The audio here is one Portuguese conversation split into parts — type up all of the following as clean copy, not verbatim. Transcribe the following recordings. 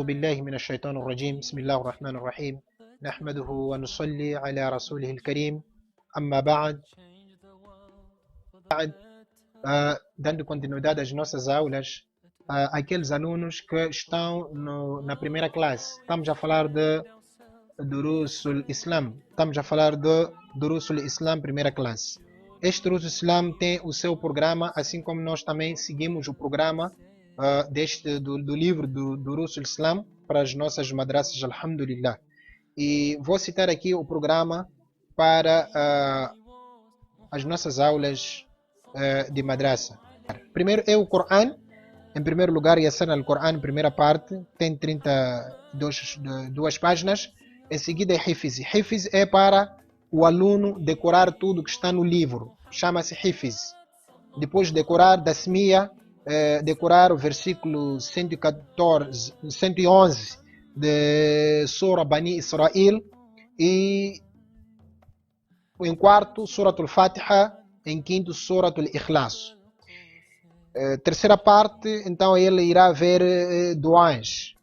بالله من الشيطان الرجيم بسم الله الرحمن الرحيم نحمده ونصلي على رسوله الكريم أما بعد dando continuidade às nossas aulas, aqueles alunos que estão na primeira classe, estamos a falar de Durusul Islam, estamos a falar de Durusul Islam primeira classe. Este Durusul Islam tem o seu programa, assim como nós também seguimos o programa do livro do Durusul Islam para as nossas madrasas, alhamdulillah. E vou citar aqui o programa para as nossas aulas de madrasa. Primeiro é o Coran, em primeiro lugar, Yassar al-Quran, primeira parte, tem 32 páginas. Em seguida é Hifiz. Hifiz é para o aluno decorar tudo que está no livro, chama-se Hifiz. Depois de decorar Dasmiya, decorar o versículo 111 de Surah Bani Israel, e em quarto, Surat al-Fatiha, em quinto, Surat al-Ikhlas. Terceira parte, então ele irá ver duas.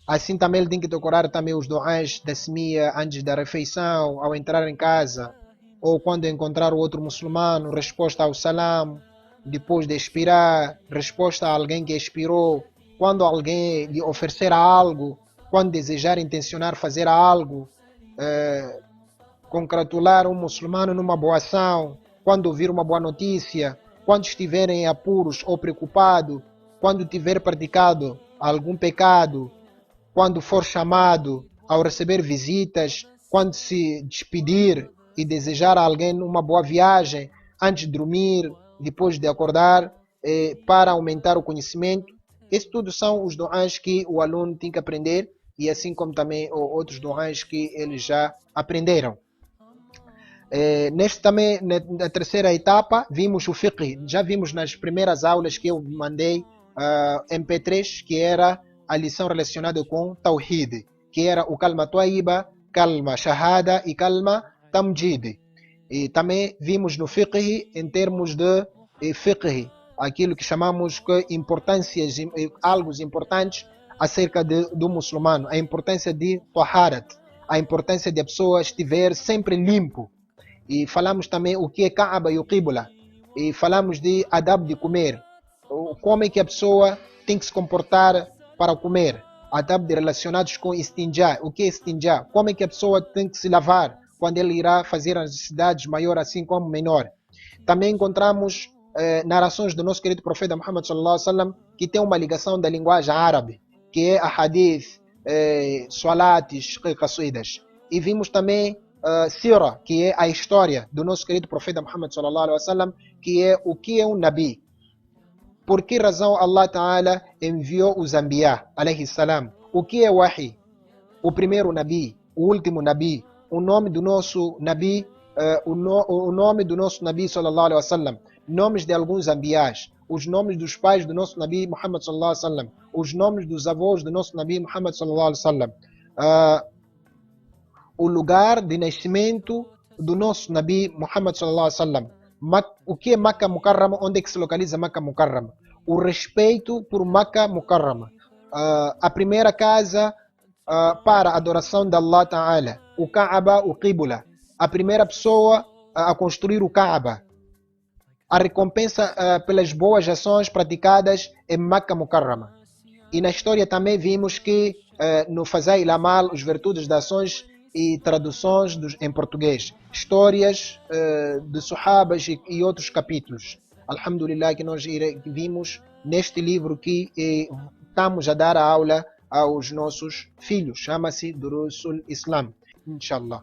Assim também ele tem que decorar também os duas da Semia antes da refeição, ao entrar em casa, ou quando encontrar o outro muçulmano, resposta ao salam, depois de expirar, resposta a alguém que expirou, quando alguém lhe oferecer algo, quando desejar intencionar fazer algo, congratular um muçulmano numa boa ação, quando ouvir uma boa notícia, quando estiver em apuros ou preocupado, quando tiver praticado algum pecado, quando for chamado, ao receber visitas, quando se despedir e desejar a alguém uma boa viagem, antes de dormir, depois de acordar, para aumentar o conhecimento. Esses tudo são os duas que o aluno tem que aprender, e assim como também outros duas que eles já aprenderam. Neste também, na terceira etapa, vimos o fiqh. Já vimos nas primeiras aulas que eu mandei MP3, que era a lição relacionada com Tawhid, que era o Kalma Tayyiba, Kalma Shahada e Kalma Tamjid. E também vimos no fiqh, em termos de fiqh, aquilo que chamamos de importâncias, algo importantes acerca do muçulmano, a importância de Taharat, a importância de a pessoa estiver sempre limpo. E falamos também o que é Kaaba e o Qibla. E falamos de adab de comer. Como é que a pessoa tem que se comportar para comer. Adab relacionados com istinjá. O que é istinjá? Como é que a pessoa tem que se lavar quando ele irá fazer as necessidades maior assim como menor. Também encontramos narrações do nosso querido profeta Muhammad sallallahu alaihi wasallam que tem uma ligação da linguagem árabe, que é a hadith, salates, qasidas. E vimos também Sira, que é a história do nosso querido profeta Muhammad sallallahu alaihi wasallam, que é o que é um nabi. Por que razão Allah Ta'ala enviou os Anbiya, alayhi salam? O que é Wahi? O primeiro nabi, o último nabi, o nome do nosso nabi, o nome do nosso nabi sallallahu alaihi wasallam, nomes de alguns Anbiyas, os nomes dos pais do nosso nabi Muhammad sallallahu alaihi wasallam, os nomes dos avós do nosso nabi Muhammad sallallahu alaihi wasallam, o lugar de nascimento do nosso Nabi Muhammad sallallahu alaihi wasallam. O que é Makkah Mukarrama? Onde é que se localiza Makkah Mukarrama? O respeito por Makkah Mukarrama. A primeira casa para a adoração de Allah Ta'ala. O Kaaba, o Qibla. A primeira pessoa a construir o Kaaba. A recompensa pelas boas ações praticadas em Makkah Mukarrama. E na história também vimos que no Fazail Amal, os virtudes das ações e traduções em português, histórias de Sahabas e outros capítulos. Alhamdulillah, que nós vimos neste livro que estamos a dar a aula aos nossos filhos. Chama-se Durusul Islam. Inshallah.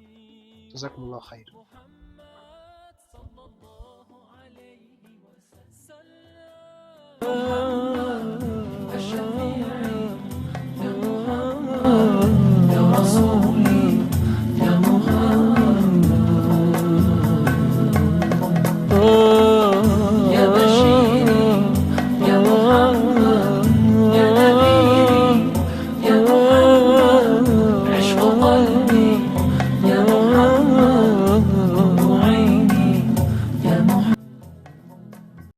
Jazakumullah khair.